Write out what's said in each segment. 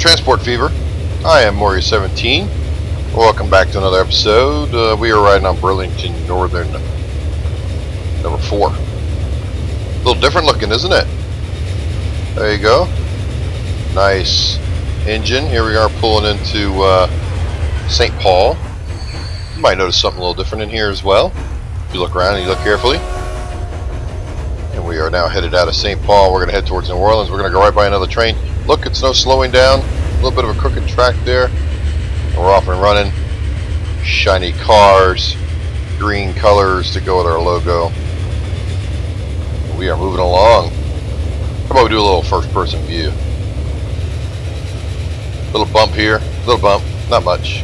Transport Fever. I am Moria17. Welcome back to another episode. We are riding on Burlington Northern number 4. A little different looking, isn't it? There you go. Nice engine. Here we are pulling into St. Paul. You might notice something a little different in here as well. If you look around and you look carefully. And we are now headed out of St. Paul. We're going to head towards New Orleans. We're going to go right by another train. Look, it's no slowing down. A little bit of a crooked track there. And we're off and running. Shiny cars. Green colors to go with our logo. We are moving along. How about we do a little first person view? Little bump here. Little bump. Not much.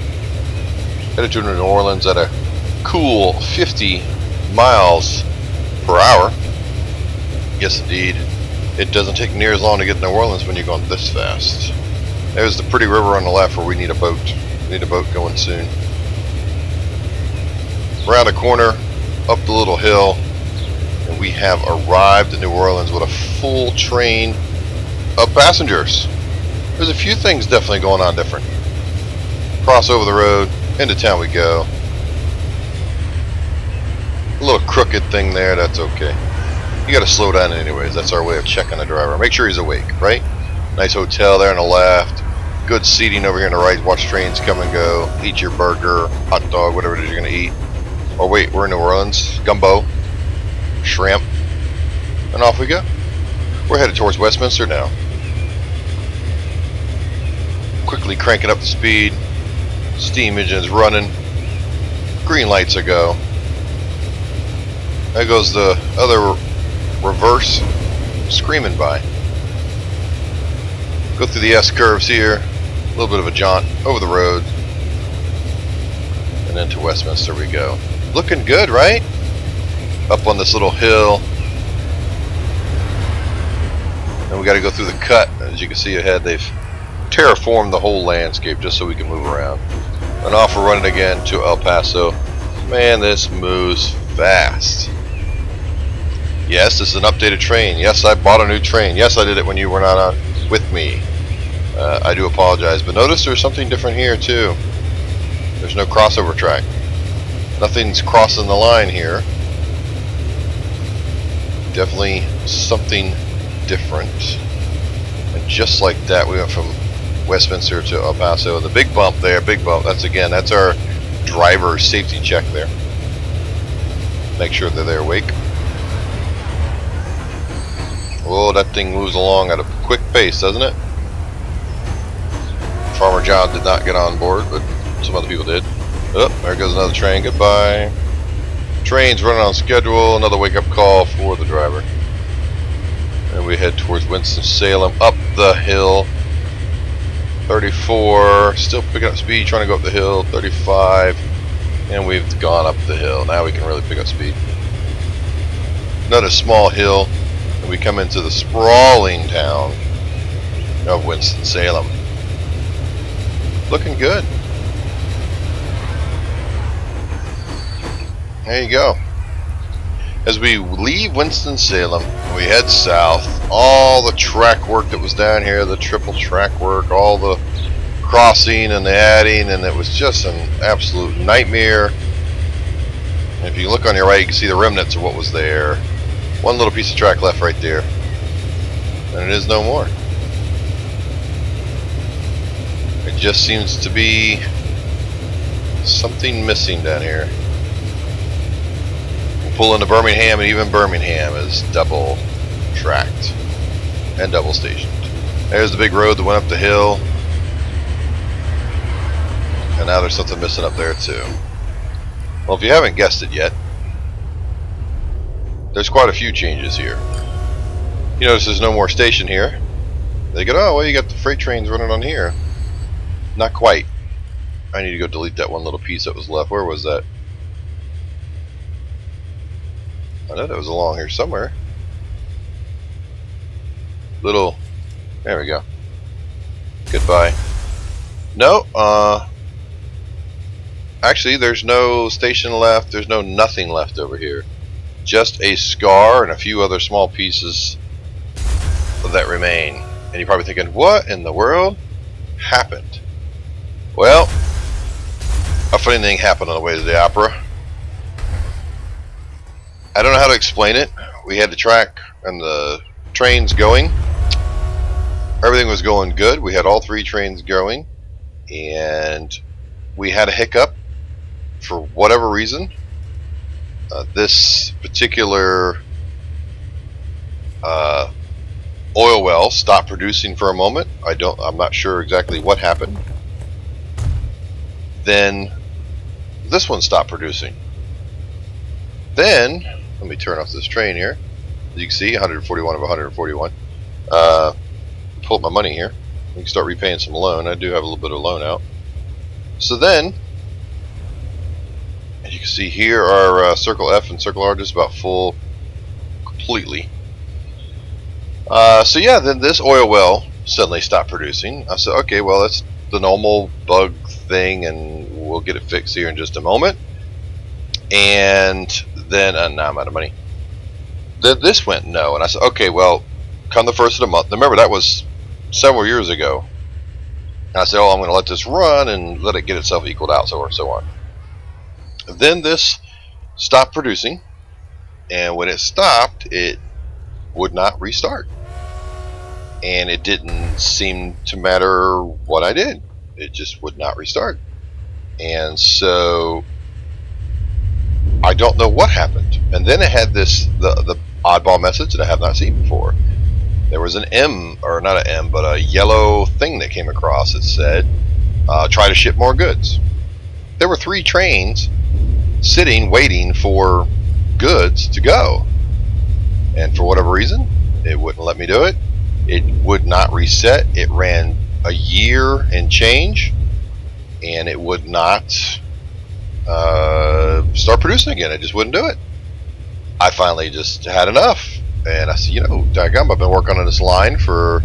Headed to New Orleans at a cool 50 miles per hour. Yes, indeed. It doesn't take near as long to get to New Orleans when you're going this fast. There's the pretty river on the left where we need a boat. We need a boat going soon. Around a corner, up the little hill, and we have arrived at New Orleans with a full train of passengers. There's a few things definitely going on different. Cross over the road, into town we go. A little crooked thing there, that's okay. You gotta slow down anyways. That's our way of checking the driver. Make sure he's awake, right? Nice hotel there on the left. Good seating over here on the right. Watch trains come and go. Eat your burger, hot dog, whatever it is you're gonna eat. Oh wait, we're in New Orleans. Gumbo, shrimp, and off we go. We're headed towards Westminster now. Quickly cranking up the speed. Steam engine's running. Green lights a go. There goes the other reverse screaming by. Go through the S curves here, a little bit of a jaunt over the road, and into Westminster we go. Looking good, right? Up on this little hill, and we got to go through the cut. As you can see ahead, they've terraformed the whole landscape just so we can move around. And off we're running again to El Paso. Man, this moves fast. Yes, this is an updated train. Yes, I bought a new train. Yes, I did it when you were not on with me. I do apologize. But notice there's something different here, too. There's no crossover track. Nothing's crossing the line here. Definitely something different. And just like that, we went from Westminster to El Paso. The big bump there, big bump. That's our driver's safety check there. Make sure that they're awake. Oh, that thing moves along at a quick pace, doesn't it? Farmer John did not get on board, but some other people did. Oh, there goes another train. Goodbye. Train's running on schedule. Another wake-up call for the driver. And we head towards Winston-Salem, up the hill. 34. Still picking up speed, trying to go up the hill. 35. And we've gone up the hill. Now we can really pick up speed. Another small hill. We come into the sprawling town of Winston-Salem. Looking good. There you go. As we leave Winston-Salem, we head south. All the track work that was down here, the triple track work, all the crossing and the adding, and it was just an absolute nightmare. And if you look on your right, you can see the remnants of what was there. One little piece of track left right there, and it is no more. It just seems to be something missing down here. We'll pull into Birmingham, and even Birmingham is double tracked and double stationed. There's the big road that went up the hill, and now there's something missing up there too. Well, if you haven't guessed it yet, there's quite a few changes here. You notice there's no more station here. They go, oh, well, you got the freight trains running on here. Not quite. I need to go delete that one little piece that was left. Where was that? I know that was along here somewhere. There we go. Goodbye. No, actually, there's no station left. There's no nothing left over here. Just a scar and a few other small pieces that remain. And you're probably thinking, what in the world? happened? Well, a funny thing happened on the way to the opera. I don't know how to explain it. We had the track and the trains going. Everything was going good. We had all 3 trains going, and we had a hiccup for whatever reason. This particular oil well stopped producing for a moment. I'm not sure exactly what happened. Then this one stopped producing. Then let me turn off this train here. As you can see, 141 of 141. Pull up my money here. We can start repaying some loan. I do have a little bit of loan out. So then, as you can see here, our Circle F and Circle R just about full completely. So yeah, then this oil well suddenly stopped producing. I said, okay, well, that's the normal bug thing, and we'll get it fixed here in just a moment. And then, now I'm out of money. Then this went no, and I said, okay, well, come the first of the month. Remember, that was several years ago. And I said, oh, I'm going to let this run and let it get itself equaled out, so on. Then this stopped producing, and when it stopped, it would not restart. And it didn't seem to matter what I did. It just would not restart. And so I don't know what happened. And then it had the oddball message that I have not seen before. There was an M, or not an M, but a yellow thing that came across that said, try to ship more goods. There were 3 trains sitting, waiting for goods to go. And for whatever reason, it wouldn't let me do it. It would not reset. It ran a year and change, and it would not start producing again. It just wouldn't do it. I finally just had enough, and I said, daggum, I've been working on this line for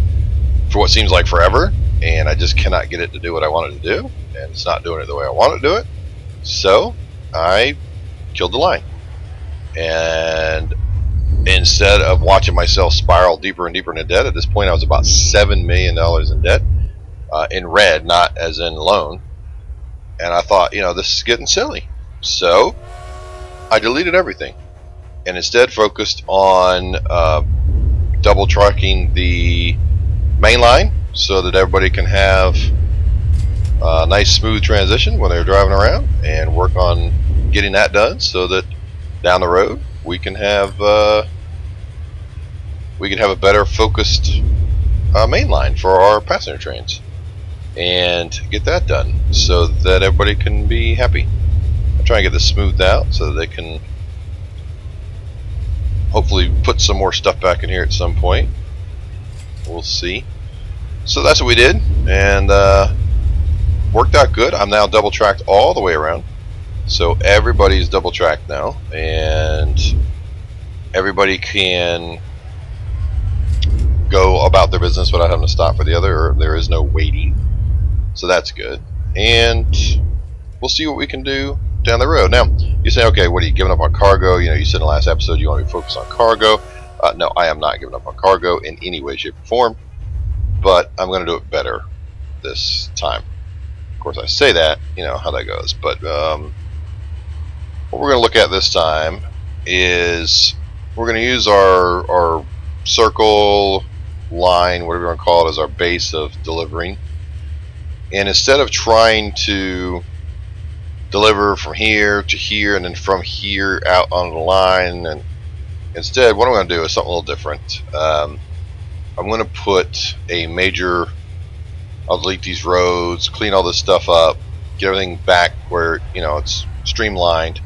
what seems like forever, and I just cannot get it to do what I want it to do, and it's not doing it the way I want it to do it. So I killed the line, and instead of watching myself spiral deeper and deeper into debt, at this point I was about $7 million in debt, in red, not as in loan. And I thought, this is getting silly. So I deleted everything and instead focused on double tracking the main line so that everybody can have a nice smooth transition when they're driving around, and work on getting that done so that down the road we can have a better focused main line for our passenger trains, and get that done so that everybody can be happy. I'm trying to get this smoothed out so that they can hopefully put some more stuff back in here at some point. We'll see. So that's what we did, and worked out good. I'm now double tracked all the way around, so everybody's double tracked now, and everybody can go about their business without having to stop for the other, or there is no waiting. So that's good, and we'll see what we can do down the road. Now you say, okay, what are you giving up on cargo? You said in the last episode you want to focus on cargo. No, I am not giving up on cargo in any way, shape, or form, but I'm going to do it better this time. Of course, I say that, how that goes, but what we're going to look at this time is we're going to use our circle line, whatever you want to call it, as our base of delivering. And instead of trying to deliver from here to here and then from here out on the line, and instead what I'm going to do is something a little different. I'm going to put a major, I'll delete these roads, clean all this stuff up, get everything back where it's streamlined,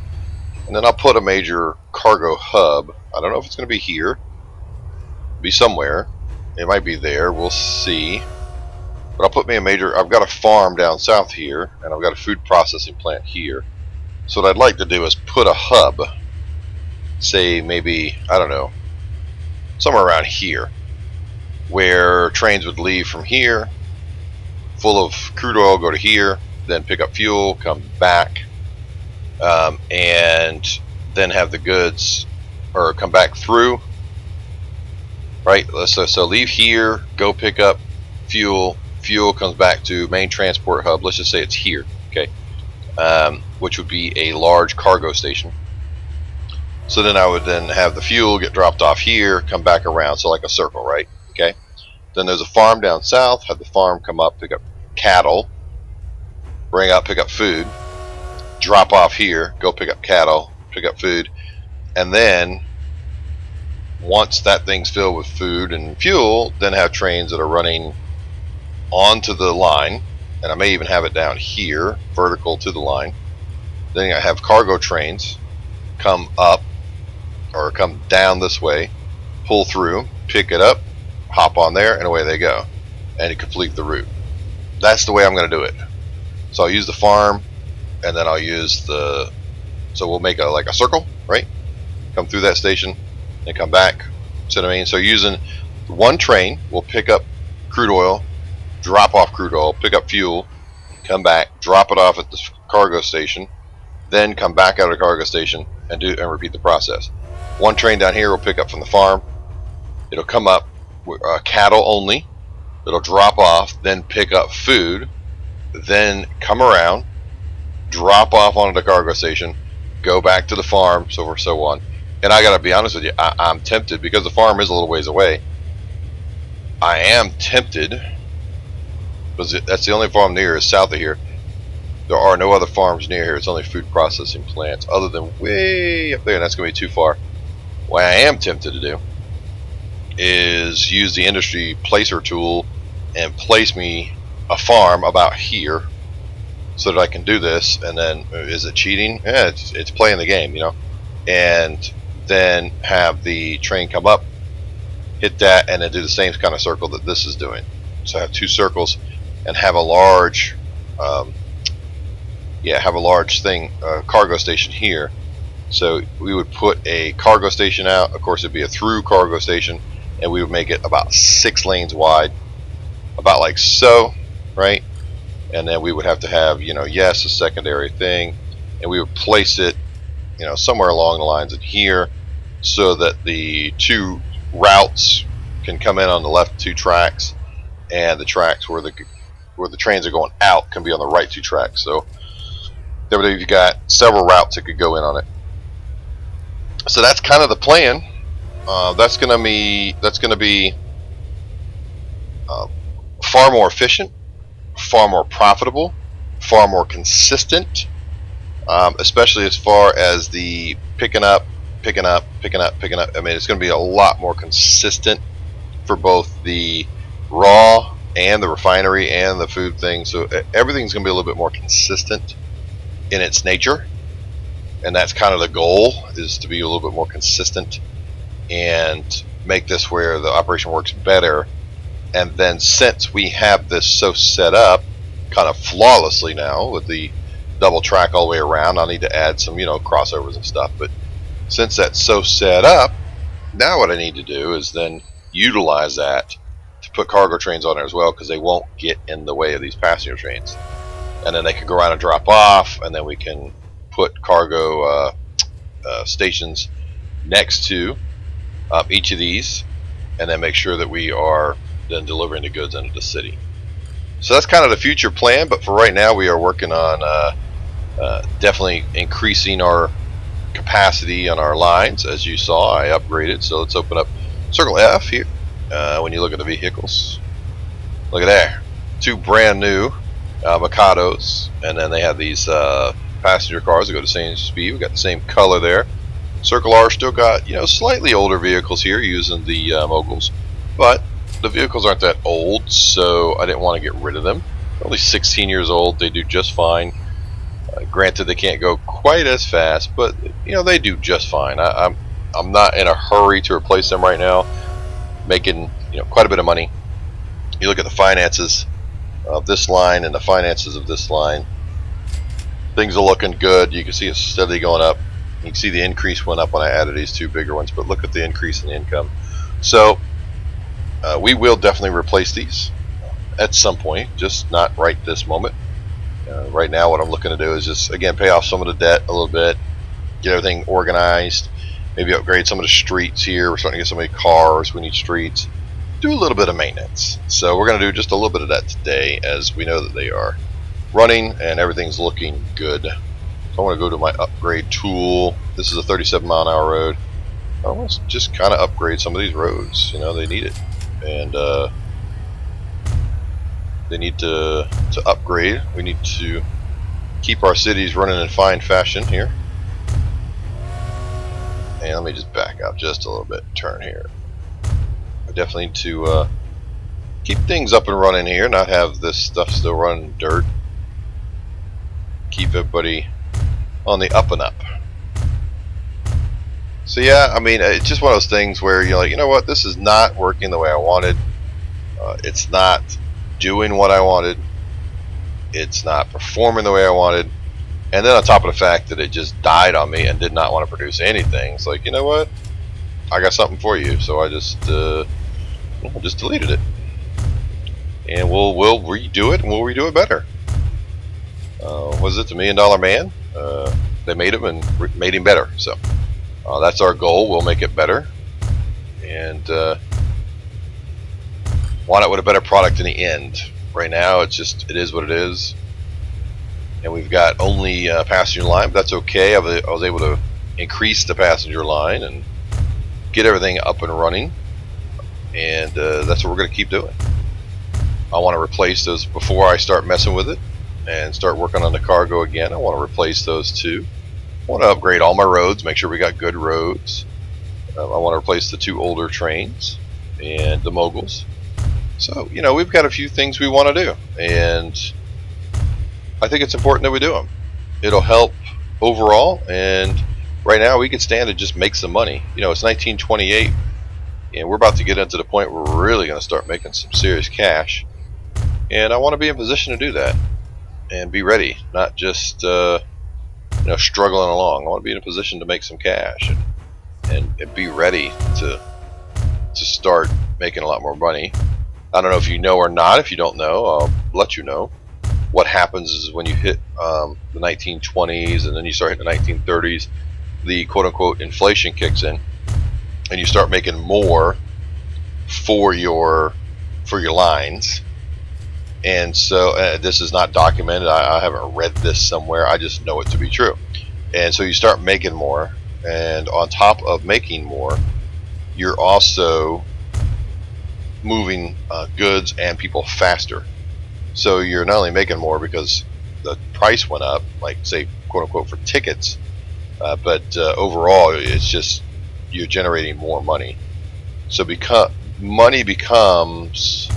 and then I'll put a major cargo hub. I don't know if it's going to be here, be somewhere. It might be there, we'll see. But I'll put me a major, I've got a farm down south here, and I've got a food processing plant here. So what I'd like to do is put a hub, say maybe, I don't know, somewhere around here, where trains would leave from here, full of crude oil, go to here, then pick up fuel, come back, and then have the goods, or come back through, right? So leave here, go pick up fuel, fuel comes back to main transport hub. Let's just say it's here, okay, which would be a large cargo station. So then I would then have the fuel get dropped off here, come back around, so like a circle, right? Okay. Then there's a farm down south. Have the farm come up, pick up cattle, bring up, pick up food, drop off here, go pick up cattle, pick up food, and then once that thing's filled with food and fuel, then have trains that are running onto the line, and I may even have it down here, vertical to the line. Then I have cargo trains come up or come down this way, pull through, pick it up, hop on there, and away they go, and complete the route. That's the way I'm going to do it. So I'll use the farm, and then I'll use the, so we'll make like a circle, right? Come through that station and come back. See what I mean? So using one train, we'll pick up crude oil, drop off crude oil, pick up fuel, come back, drop it off at the cargo station, then come back out of the cargo station and repeat the process. One train down here will pick up from the farm. It'll come up cattle only. It'll drop off, then pick up food, then come around, drop off onto the cargo station, go back to the farm, so forth, so on. And I gotta be honest with you, I'm tempted, because the farm is a little ways away. I am tempted, because that's the only farm near is south of here. There are no other farms near here. It's only food processing plants, other than way up there, and that's gonna be too far. What I am tempted to do is use the industry placer tool and place me a farm about here so that I can do this. And then, is it cheating? Yeah, it's playing the game, you know. And then have the train come up, hit that, and then do the same kind of circle that this is doing. So I have two circles and have a large cargo station here. So we would put a cargo station out. Of course, it'd be a through cargo station, and we would make it about 6 lanes wide, about like so, right? And then we would have to have, you know, yes, a secondary thing, and we would place it, you know, somewhere along the lines of here, so that the two routes can come in on the left 2 tracks, and the tracks where the trains are going out can be on the right 2 tracks. So there you've got several routes that could go in on it. So that's kind of the plan. That's gonna be far more efficient, far more profitable, far more consistent, especially as far as the picking up. I mean, it's going to be a lot more consistent for both the raw and the refinery and the food thing. So everything's going to be a little bit more consistent in its nature, and that's kind of the goal, is to be a little bit more consistent and make this where the operation works better. And then, since we have this so set up kind of flawlessly now with the double track all the way around, I'll need to add some, you know, crossovers and stuff, but since that's so set up, now what I need to do is then utilize that to put cargo trains on there as well, because they won't get in the way of these passenger trains. And then they can go around and drop off, and then we can put cargo stations next to each of these, and then make sure that we are then delivering the goods into the city. So that's kind of the future plan, but for right now we are working on definitely increasing our capacity on our lines. As you saw, I upgraded, so let's open up Circle F here. When you look at the vehicles, look at there, 2 brand new Mikados, and then they have these passenger cars that go the same speed. We got the same color there. Circle R still got, you know, slightly older vehicles here using the moguls, but the vehicles aren't that old, so I didn't want to get rid of them. They're only 16 years old. They do just fine. Granted, they can't go quite as fast, but you know, they do just fine. I'm not in a hurry to replace them right now. Making, you know, quite a bit of money. You look at the finances of this line and the finances of this line. Things are looking good. You can see it's steadily going up. You can see the increase went up when I added these 2 bigger ones, but look at the increase in the income. So we will definitely replace these at some point, just not right this moment. Right now what I'm looking to do is just, again, pay off some of the debt a little bit, get everything organized, maybe upgrade some of the streets here. We're starting to get so many cars, we need streets. do a little bit of maintenance. So we're going to do just a little bit of that today, as we know that they are running and everything's looking good. So I want to go to my upgrade tool. This is a 37-mile-an-hour road. I want to just kind of upgrade some of these roads. You know, they need it, and they need to upgrade. We need to keep our cities running in fine fashion here. And let me just back up just a little bit and turn here. I definitely need to keep things up and running here, not have this stuff still running dirt. Keep everybody on the up and up. So yeah, I mean, it's just one of those things where you're like, you know what, this is not working the way I wanted. It's not doing what I wanted. It's not performing the way I wanted. And then on top of the fact that it just died on me and did not want to produce anything, it's like, you know what, I got something for you. So I just deleted it, and we'll redo it, and we'll redo it better. Was it the $1 Million Man? They made him and made him better. So that's our goal. We'll make it better, and want it with a better product in the end. Right now, it is what it is, and we've got only passenger line, but that's okay. I was able to increase the passenger line and get everything up and running, and that's what we're going to keep doing. I want to replace those before I start messing with it and start working on the cargo again. I want to replace those too. I want to upgrade all my roads, make sure we got good roads. I want to replace the 2 older trains and the moguls. So, you know, we've got a few things we want to do, and I think it's important that we do them. It'll help overall, and right now we could stand to just make some money. You know, it's 1928, and we're about to get into the point where we're really going to start making some serious cash, and I want to be in position to do that and be ready, not just struggling along. I want to be in a position to make some cash and be ready to start making a lot more money. I don't know if you know or not. If you don't know, I'll let you know. What happens is when you hit the 1920s and then you start hitting the 1930s, the quote-unquote inflation kicks in, and you start making more for your lines. And so this is not documented. I haven't read this somewhere. I just know it to be true. And so you start making more, and on top of making more, you're also moving goods and people faster. So you're not only making more because the price went up, like say quote unquote for tickets, but overall it's just you're generating more money. So money becomes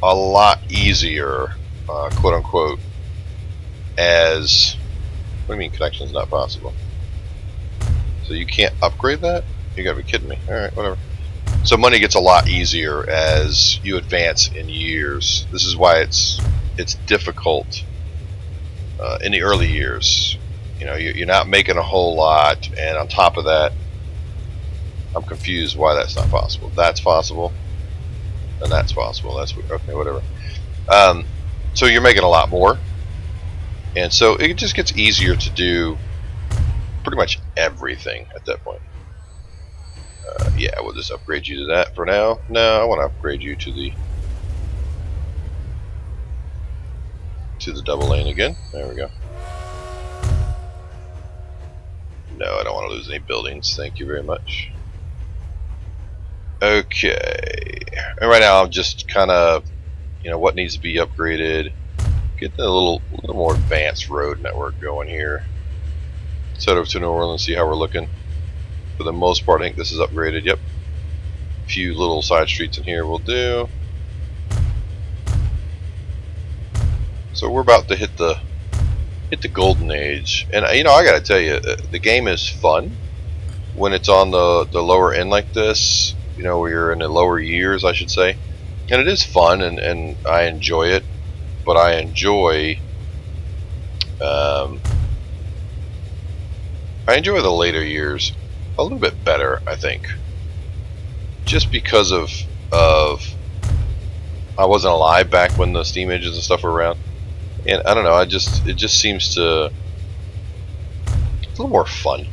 a lot easier, quote unquote, as what do you mean connection's not possible? So you can't upgrade that? You gotta be kidding me. Alright, whatever. So money gets a lot easier as you advance in years. This is why it's difficult in the early years. You know, you're not making a whole lot, and on top of that, I'm confused why that's not possible. That's possible, and that's possible. That's okay, whatever. So you're making a lot more, and so it just gets easier to do pretty much everything at that point. Yeah, we'll just upgrade you to that for now. No, I want to upgrade you to the double lane again. There we go. No, I don't want to lose any buildings. Thank you very much. Okay, and right now I'm just kind of, what needs to be upgraded. Get a little more advanced road network going here. Let's head over to New Orleans, see how we're looking. For the most part, I think this is upgraded. Yep. A few little side streets in here will do. So we're about to hit the golden age, and I gotta tell you, the game is fun when it's on the lower end like this. Where you're in the lower years, I should say, and it is fun, and I enjoy it. But I enjoy the later years a little bit better, I think, just because of I wasn't alive back when the steam engines and stuff were around, and I don't know, it just seems to it's a little more fun.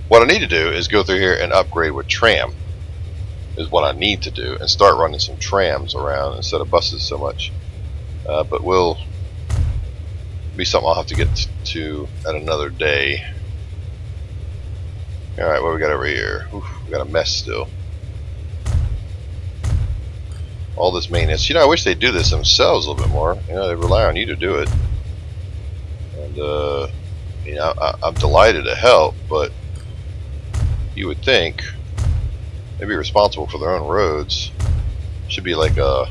What I need to do is go through here and upgrade with tram, is what I need to do, and start running some trams around instead of buses so much. But will be something I'll have to get to at another day. Alright, what we got over here? Oof, we got a mess still. All this maintenance. You know, I wish they'd do this themselves a little bit more. You know, they rely on you to do it. And, you know, I'm delighted to help, but you would think they'd be responsible for their own roads. Should be like a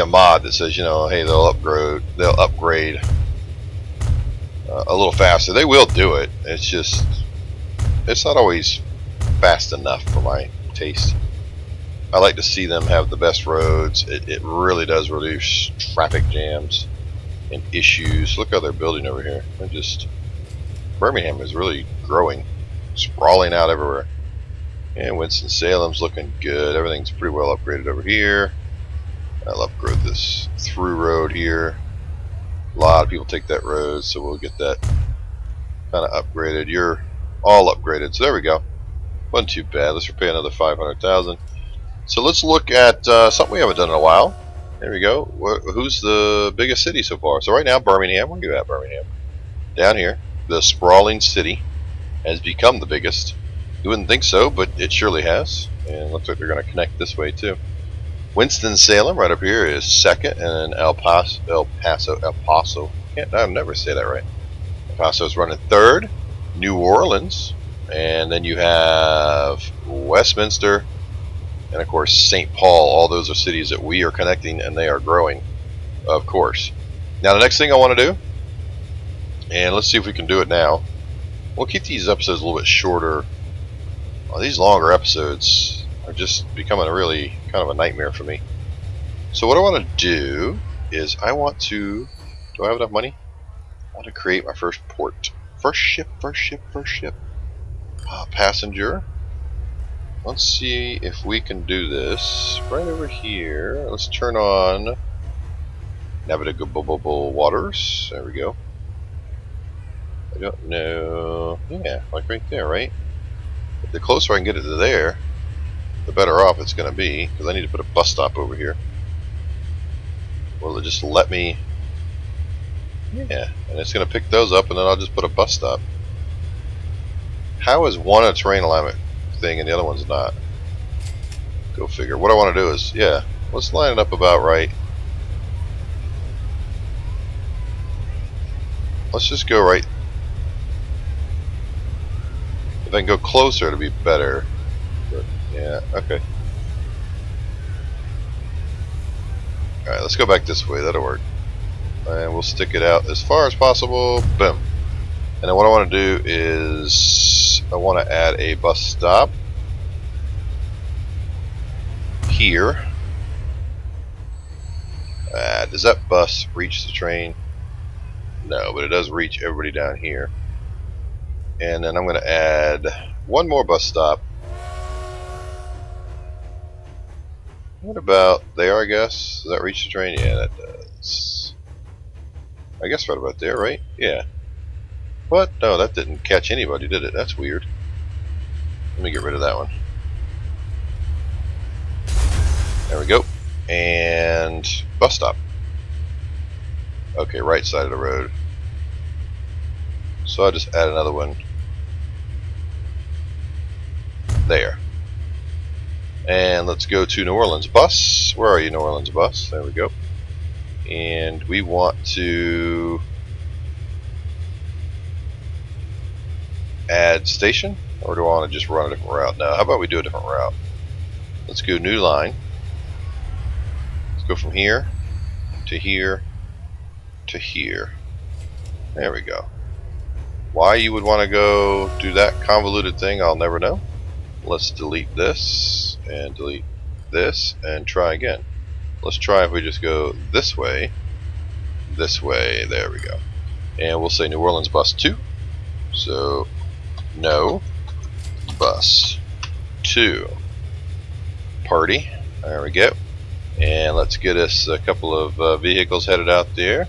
mod that says, you know, hey, they'll upgrade a little faster. They will do it. It's just, it's not always fast enough for my taste. I like to see them have the best roads. It really does reduce traffic jams and issues. Look how they're building over here. They're just, Birmingham is really growing, sprawling out everywhere. And Winston-Salem's looking good. Everything's pretty well upgraded over here. I'll upgrade this through road here. A lot of people take that road, so we'll get that kind of upgraded. You're all upgraded, so there we go. Wasn't too bad. Let's repay another 500,000. So let's look at something we haven't done in a while. There we go. Who's the biggest city so far? So right now, Birmingham. Where are you at, Birmingham? Down here, the sprawling city has become the biggest. You wouldn't think so, but it surely has. And it looks like they're going to connect this way too. Winston-Salem right up here is second, and El Paso. I'll never say that right. El Paso is running third. New Orleans, and then you have Westminster, and of course St. Paul. All those are cities that we are connecting, and they are growing, of course. Now the next thing I want to do, and let's see if we can do it now. We'll keep these episodes a little bit shorter. Well, these longer episodes are just becoming a really kind of a nightmare for me. So what I want to do is I want to, do I have enough money? I want to create my first port. First ship. Passenger. Let's see if we can do this right over here. Let's turn on navigable waters. There we go. I don't know. Yeah, like right there, right? But the closer I can get it to there, the better off it's going to be, because I need to put a bus stop over here. Will it just let me? Yeah, and it's going to pick those up, and then I'll just put a bus stop. How is one a terrain alignment thing and the other one's not? Go figure. What I want to do is, yeah, let's line it up about right. Let's just go right. If I can go closer, it'll be better. But, yeah, okay. Alright, let's go back this way. That'll work. And we'll stick it out as far as possible. Boom. And then what I want to do is I want to add a bus stop here. Does that bus reach the train? No, but it does reach everybody down here. And then I'm going to add one more bus stop. What about there, I guess? Does that reach the train? Yeah, that does. I guess right about there, right? Yeah. What? No, that didn't catch anybody, did it? That's weird. Let me get rid of that one. There we go. And bus stop. Okay, right side of the road. So I'll just add another one there. And let's go to New Orleans bus. Where are you, New Orleans bus? There we go. And we want to add station, or do I want to just run a different route? No, how about we do a different route? Let's go new line. Let's go from here to here to here. There we go. Why you would want to go do that convoluted thing, I'll never know. Let's delete this and delete this and try again. Let's try if we just go this way, there we go. And we'll say New Orleans bus 2. So no bus 2 party. There we go. And let's get us a couple of vehicles headed out there.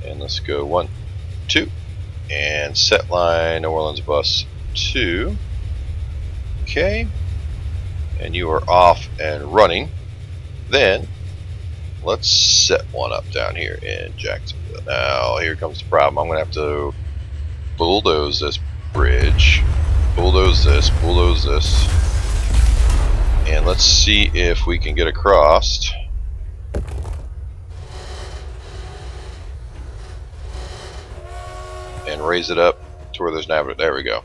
And let's go 1, 2. And set line New Orleans bus 2. Okay. and you are off and running, then let's set one up down here in Jacksonville. Now, here comes the problem. I'm going to have to bulldoze this bridge, bulldoze this, and let's see if we can get across. And raise it up to where there's navigation. There we go.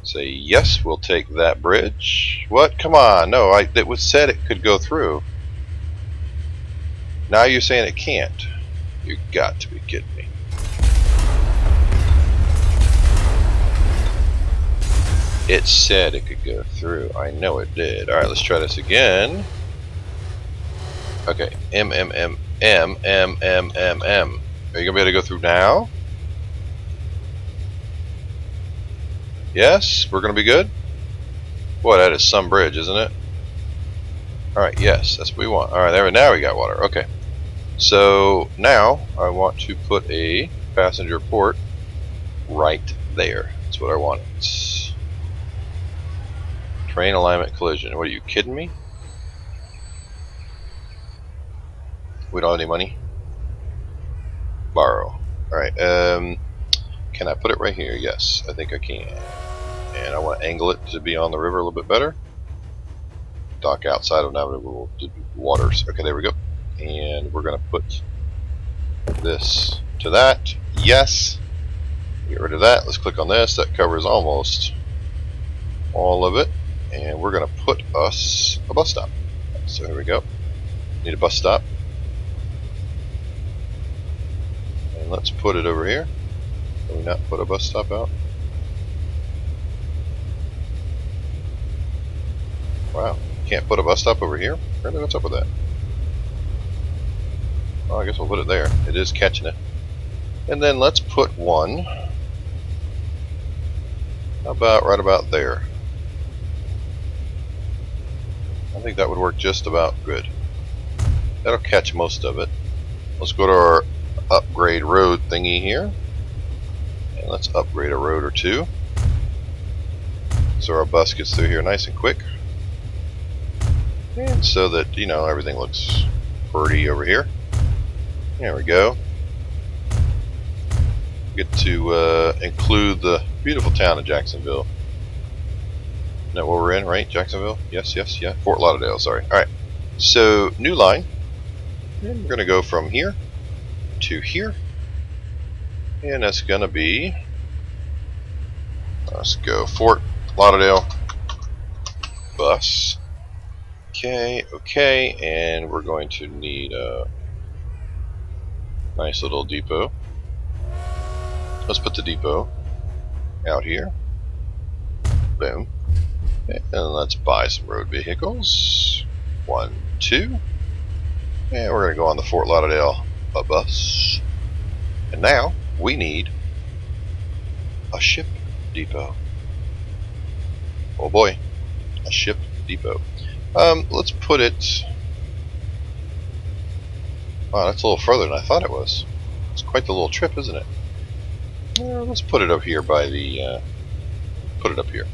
Say yes, we'll take that bridge. What? Come on. No, it was said it could go through. Now you're saying it can't. You got to be kidding me. It said it could go through. I know it did. Alright, let's try this again. Okay. M. Are you going to be able to go through now? Yes? We're going to be good? Boy, that is some bridge, isn't it? Alright, yes. That's what we want. Alright, there. Now we got water. Okay. So, now I want to put a passenger port right there. That's what I want. Train alignment collision. What, are you kidding me? We don't have any money? Borrow. Alright, can I put it right here? Yes, I think I can. And I want to angle it to be on the river a little bit better. Dock outside of navigable waters. Okay, there we go. And we're going to put this to that. Yes. Get rid of that. Let's click on this. That covers almost all of it. And we're going to put us a bus stop. So here we go. Need a bus stop. And let's put it over here. Can we not put a bus stop out? Wow. Can't put a bus stop over here? Really? What's up with that? Well, I guess we'll put it there. It is catching it. And then let's put one. How about right about there? I think that would work just about good. That'll catch most of it. Let's go to our upgrade road thingy here. And let's upgrade a road or two. So our bus gets through here nice and quick. And so that, you know, everything looks pretty over here. There we go. Get to include the beautiful town of Jacksonville. Isn't that what we're in, right? Jacksonville? Yes, yes, yeah. Fort Lauderdale, sorry. Alright. So, new line. And we're going to go from here to here. And that's going to be... Let's go Fort Lauderdale bus. Okay, okay. And we're going to need a nice little depot. Let's put the depot out here. Boom. And let's buy some road vehicles. 1, 2. And we're going to go on the Fort Lauderdale bus. And now we need a ship depot. Oh boy, a ship depot. Let's put it... Wow, that's a little further than I thought it was. It's quite the little trip, isn't it? Let's put it up here by the... put it up here.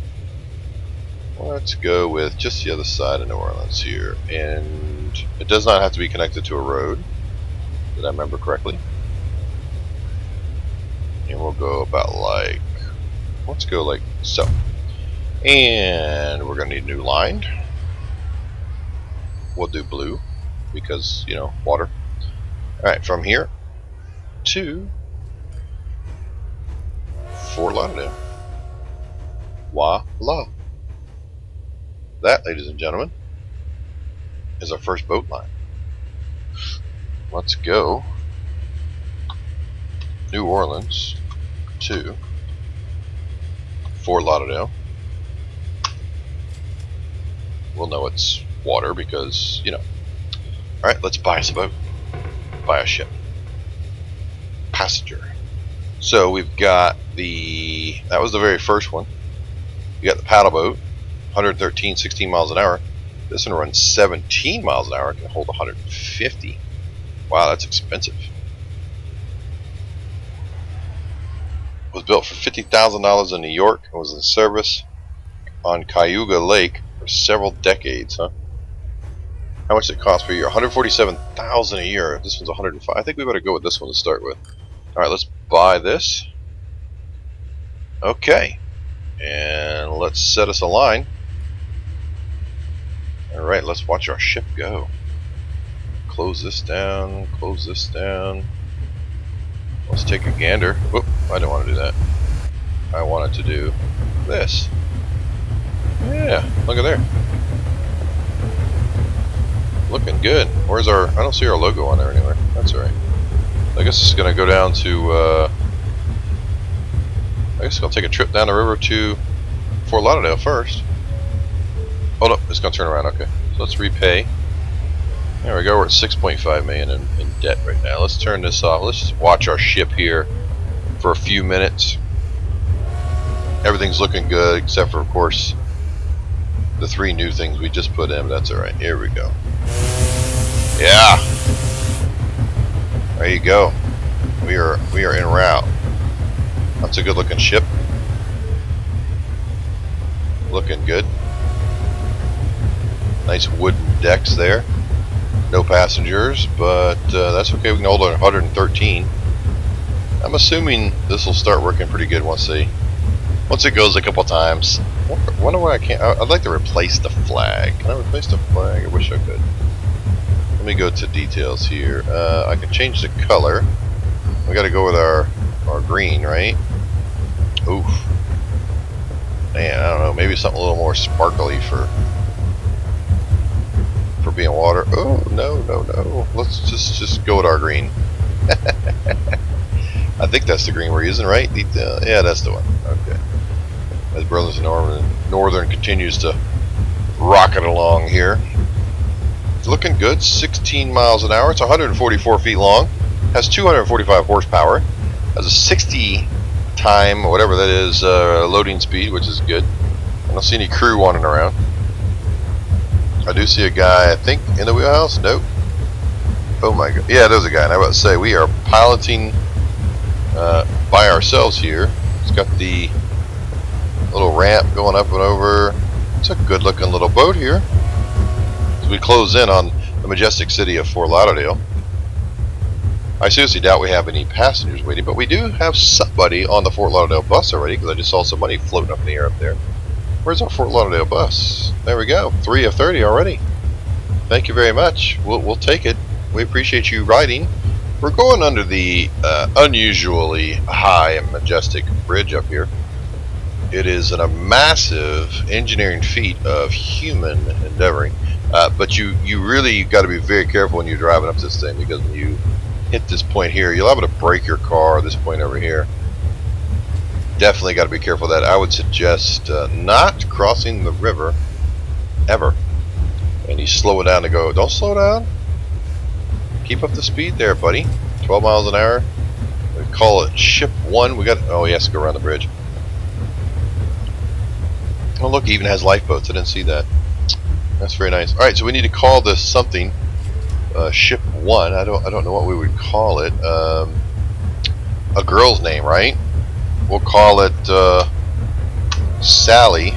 Let's go with just the other side of New Orleans here. And it does not have to be connected to a road. Did I remember correctly? And we'll go about like... Let's go like so. And we're going to need a new line. We'll do blue. Because, you know, water. Alright, from here to Fort Lauderdale. Voila. That, ladies and gentlemen, is our first boat line. Let's go New Orleans to Fort Lauderdale. We'll know it's water because, you know. Alright, let's buy us a boat. Buy a ship. Passenger. So we've got the... That was the very first one. We got the paddle boat. 113, 16 miles an hour. This one runs 17 miles an hour. It can hold 150. Wow, that's expensive. It was built for $50,000 in New York and was in service on Cayuga Lake For several decades, huh? How much does it cost per year? 147,000 a year. This one's 105. I think we better go with this one to start with. All right, let's buy this. Okay, and let's set us a line. All right, let's watch our ship go. Close this down. Close this down. Let's take a gander. Whoop! I didn't want to do that. I wanted to do this. Yeah, look at there. Looking good. Where's our... I don't see our logo on there anywhere. That's alright. I guess it's going to go down to... I guess I'll take a trip down the river to Fort Lauderdale first. Oh no, it's going to turn around. Okay. So let's repay. There we go. We're at 6.5 million in debt right now. Let's turn this off. Let's just watch our ship here for a few minutes. Everything's looking good, except for, of course, the 3 new things we just put in. That's alright. Here we go. Yeah. There you go. We are en route. That's a good looking ship. Looking good. Nice wooden decks there. No passengers, but that's okay. We can hold 113. I'm assuming this will start working pretty good once it goes a couple times. I wonder why I can't. I'd like to replace the flag. Can I replace the flag? I wish I could. Let me go to details here. I can change the color. We got to go with our green, right? Oof. Man, I don't know. Maybe something a little more sparkly for being water. Oh no, no, no. Let's just go with our green. I think that's the green we're using, right? Yeah, that's the one. Okay. As Burlington Northern continues to rocket along here. It's looking good. 16 miles an hour. It's 144 feet long. Has 245 horsepower. Has a 60 time, whatever that is, loading speed, which is good. I don't see any crew wandering around. I do see a guy, I think, in the wheelhouse. Nope. Oh my god. Yeah, there's a guy. And I was about to say, we are piloting by ourselves here. It's got the little ramp going up and over. It's a good looking little boat here. As we close in on the majestic city of Fort Lauderdale. I seriously doubt we have any passengers waiting, but we do have somebody on the Fort Lauderdale bus already, because I just saw somebody floating up in the air up there. Where's our Fort Lauderdale bus? There we go. 3 of 30 already. Thank you very much. We'll take it. We appreciate you riding. We're going under the unusually high and majestic bridge up here. It is a massive engineering feat of human endeavoring, but you really got to be very careful when you're driving up this thing, because when you hit this point here, you'll have to break your car. This point over here, definitely got to be careful of that. I would suggest not crossing the river ever. And you slow it down to go. Don't slow down. Keep up the speed there, buddy. 12 miles an hour. We call it Ship 1. We got. Oh, he has to go around the bridge. Oh, look, he even has lifeboats. I didn't see that. That's very nice. All right, so we need to call this something. Ship 1. I don't know what we would call it. A girl's name, right? We'll call it Sally.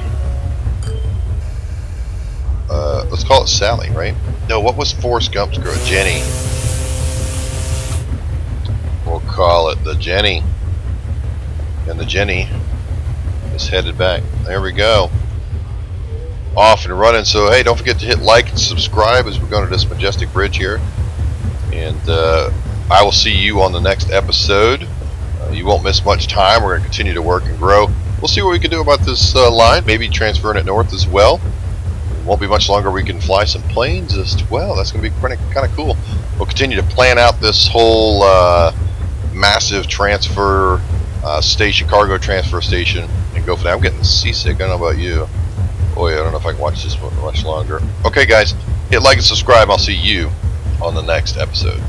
Let's call it Sally, right? No, what was Forrest Gump's girl? Jenny. We'll call it the Jenny. And the Jenny is headed back. There we go. Off and running. So hey, don't forget to hit like and subscribe as we're going to this majestic bridge here. And I will see you on the next episode. You won't miss much time. We're going to continue to work and grow. We'll see what we can do about this line. Maybe transferring it north as well. Won't be much longer. We can fly some planes as well. That's going to be kind of cool. We'll continue to plan out this whole massive transfer station, cargo transfer station, and go for that. I'm getting seasick. I don't know about you. Boy, I don't know if I can watch this one much longer. Okay, guys, hit like and subscribe. I'll see you on the next episode.